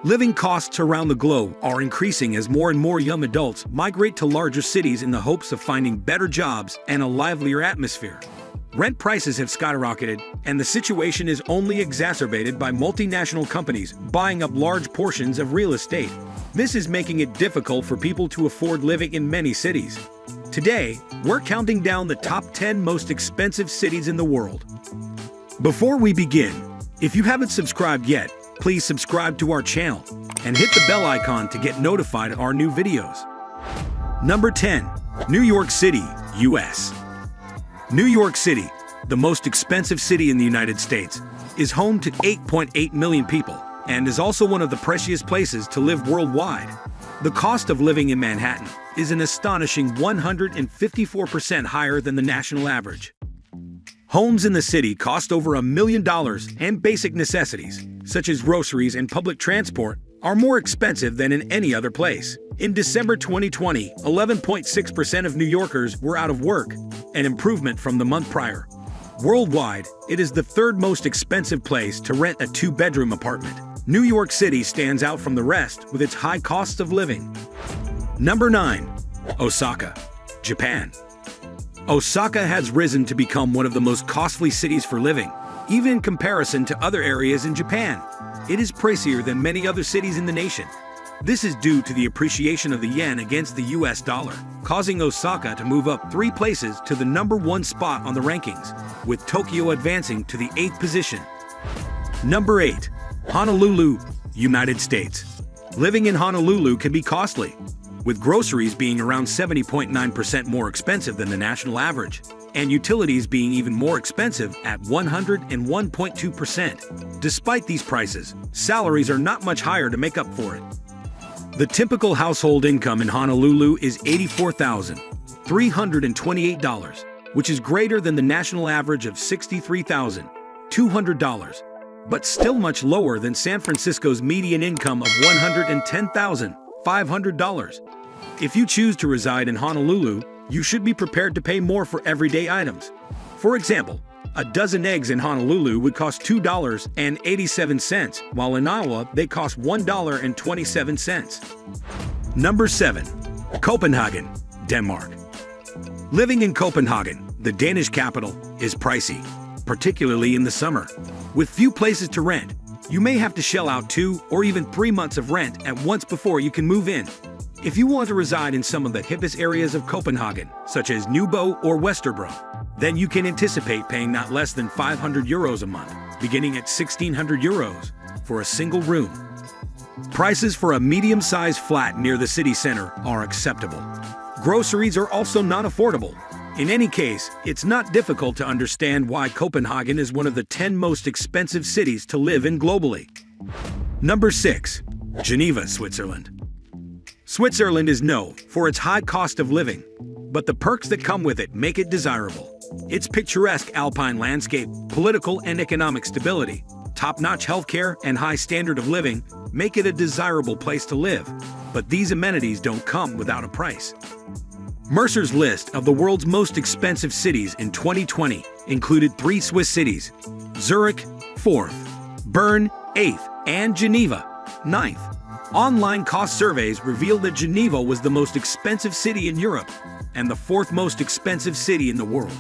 Living costs around the globe are increasing as more and more young adults migrate to larger cities in the hopes of finding better jobs and a livelier atmosphere. Rent prices have skyrocketed, and the situation is only exacerbated by multinational companies buying up large portions of real estate. This is making it difficult for people to afford living in many cities. Today, we're counting down the top 10 most expensive cities in the world. Before we begin, if you haven't subscribed yet, please subscribe to our channel and hit the bell icon to get notified of our new videos. Number 10. New York City, US. New York City, the most expensive city in the United States, is home to 8.8 million people and is also one of the priciest places to live worldwide. The cost of living in Manhattan is an astonishing 154% higher than the national average. Homes in the city cost over $1 million, and basic necessities, such as groceries and public transport, are more expensive than in any other place. In December 2020, 11.6% of New Yorkers were out of work, an improvement from the month prior. Worldwide, it is the third most expensive place to rent a two-bedroom apartment. New York City stands out from the rest with its high cost of living. Number 9. Osaka, Japan. Osaka has risen to become one of the most costly cities for living, even in comparison to other areas in Japan. It is pricier than many other cities in the nation. This is due to the appreciation of the yen against the US dollar, causing Osaka to move up 3 places to the number 1 spot on the rankings, with Tokyo advancing to the 8th position. Number 8. Honolulu, United States. Living in Honolulu can be costly, with groceries being around 70.9% more expensive than the national average, and utilities being even more expensive at 101.2%. Despite these prices, salaries are not much higher to make up for it. The typical household income in Honolulu is $84,328, which is greater than the national average of $63,200, but still much lower than San Francisco's median income of $110,500. If you choose to reside in Honolulu, you should be prepared to pay more for everyday items. For example, a dozen eggs in Honolulu would cost $2.87, while in Iowa they cost $1.27. Number 7. Copenhagen, Denmark. Living in Copenhagen, the Danish capital, is pricey, particularly in the summer. With few places to rent, you may have to shell out 2 or even 3 months of rent at once before you can move in. If you want to reside in some of the hippest areas of Copenhagen, such as Nybo or Westerbro, then you can anticipate paying not less than €500 a month, beginning at €1,600 for a single room. Prices for a medium-sized flat near the city center are acceptable. Groceries are also not affordable. In any case, it's not difficult to understand why Copenhagen is one of the 10 most expensive cities to live in globally. Number 6. Geneva, Switzerland. Switzerland is known for its high cost of living, but the perks that come with it make it desirable. Its picturesque alpine landscape, political and economic stability, top-notch healthcare, and high standard of living make it a desirable place to live, but these amenities don't come without a price. Mercer's list of the world's most expensive cities in 2020 included 3 Swiss cities: Zurich, 4th, Bern, 8th, and Geneva, 9th. Online cost surveys revealed that Geneva was the most expensive city in Europe and the 4th most expensive city in the world.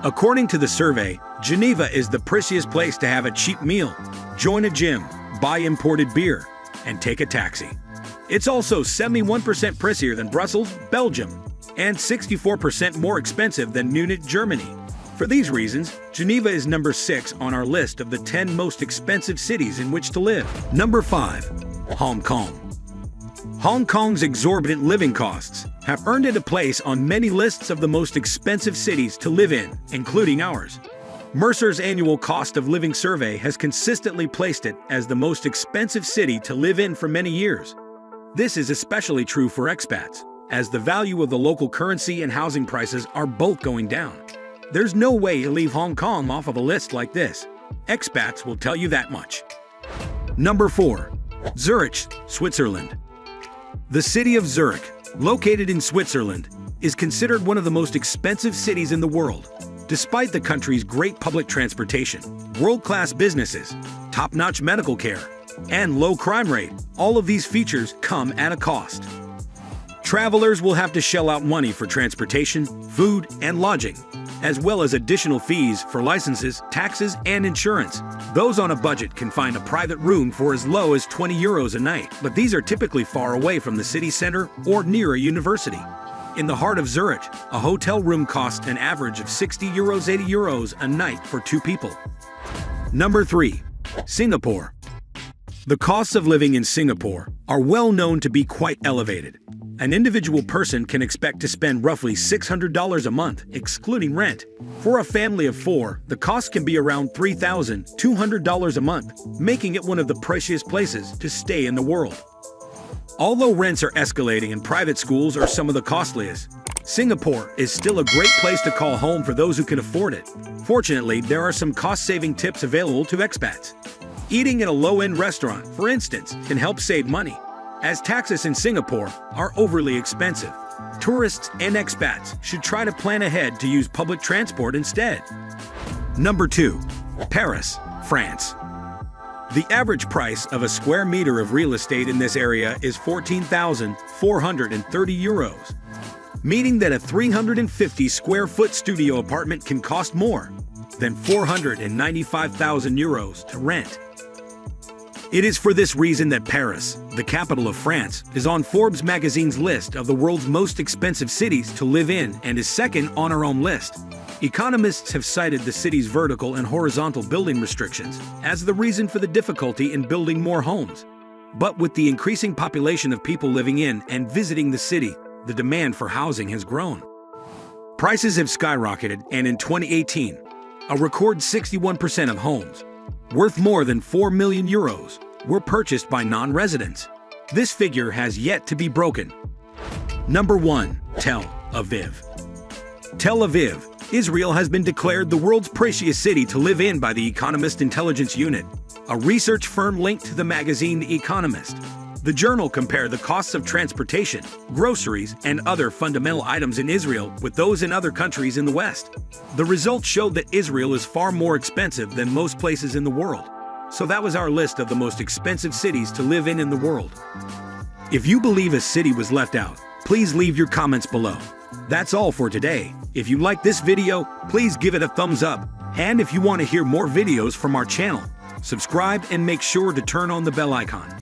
According to the survey, Geneva is the priciest place to have a cheap meal, join a gym, buy imported beer, and take a taxi. It's also 71% pricier than Brussels, Belgium, and 64% more expensive than Munich, Germany. For these reasons, Geneva is number 6 on our list of the 10 most expensive cities in which to live. Number 5. Hong Kong. Hong Kong's exorbitant living costs have earned it a place on many lists of the most expensive cities to live in, including ours. Mercer's annual cost of living survey has consistently placed it as the most expensive city to live in for many years. This is especially true for expats, as the value of the local currency and housing prices are both going down. There's no way to leave Hong Kong off of a list like this. Expats will tell you that much. Number 4. Zurich, Switzerland. The city of Zurich, located in Switzerland, is considered one of the most expensive cities in the world. Despite the country's great public transportation, world-class businesses, top-notch medical care, and low crime rate. All of these features come at a cost. Travelers will have to shell out money for transportation, food, and lodging, as well as additional fees for licenses, taxes, and insurance. Those on a budget can find a private room for as low as €20 a night, but these are typically far away from the city center or near a university. In the heart of Zurich, a hotel room costs an average of €60 to €80 a night for 2 people. Number 3. Singapore. The costs of living in Singapore are well known to be quite elevated. An individual person can expect to spend roughly $600 a month, excluding rent. For a family of 4, the cost can be around $3,200 a month, making it one of the priciest places to stay in the world. Although rents are escalating and private schools are some of the costliest, Singapore is still a great place to call home for those who can afford it. Fortunately, there are some cost-saving tips available to expats. Eating at a low-end restaurant, for instance, can help save money, as taxes in Singapore are overly expensive. Tourists and expats should try to plan ahead to use public transport instead. Number 2. Paris, France. The average price of a square meter of real estate in this area is €14,430, meaning that a 350 square foot studio apartment can cost more than €495,000 to rent. It is for this reason that Paris, the capital of France, is on Forbes magazine's list of the world's most expensive cities to live in and is second on our own list. Economists have cited the city's vertical and horizontal building restrictions as the reason for the difficulty in building more homes. But with the increasing population of people living in and visiting the city, the demand for housing has grown. Prices have skyrocketed, and in 2018, a record 61% of homes, worth more than €4 million, were purchased by non-residents. This figure has yet to be broken. Number 1. Tel Aviv. Tel Aviv, Israel has been declared the world's priciest city to live in by the Economist Intelligence Unit, a research firm linked to the magazine The Economist. The journal compared the costs of transportation, groceries, and other fundamental items in Israel with those in other countries in the West. The results showed that Israel is far more expensive than most places in the world. So that was our list of the most expensive cities to live in the world. If you believe a city was left out, please leave your comments below. That's all for today. If you like this video, please give it a thumbs up. And if you want to hear more videos from our channel, subscribe and make sure to turn on the bell icon.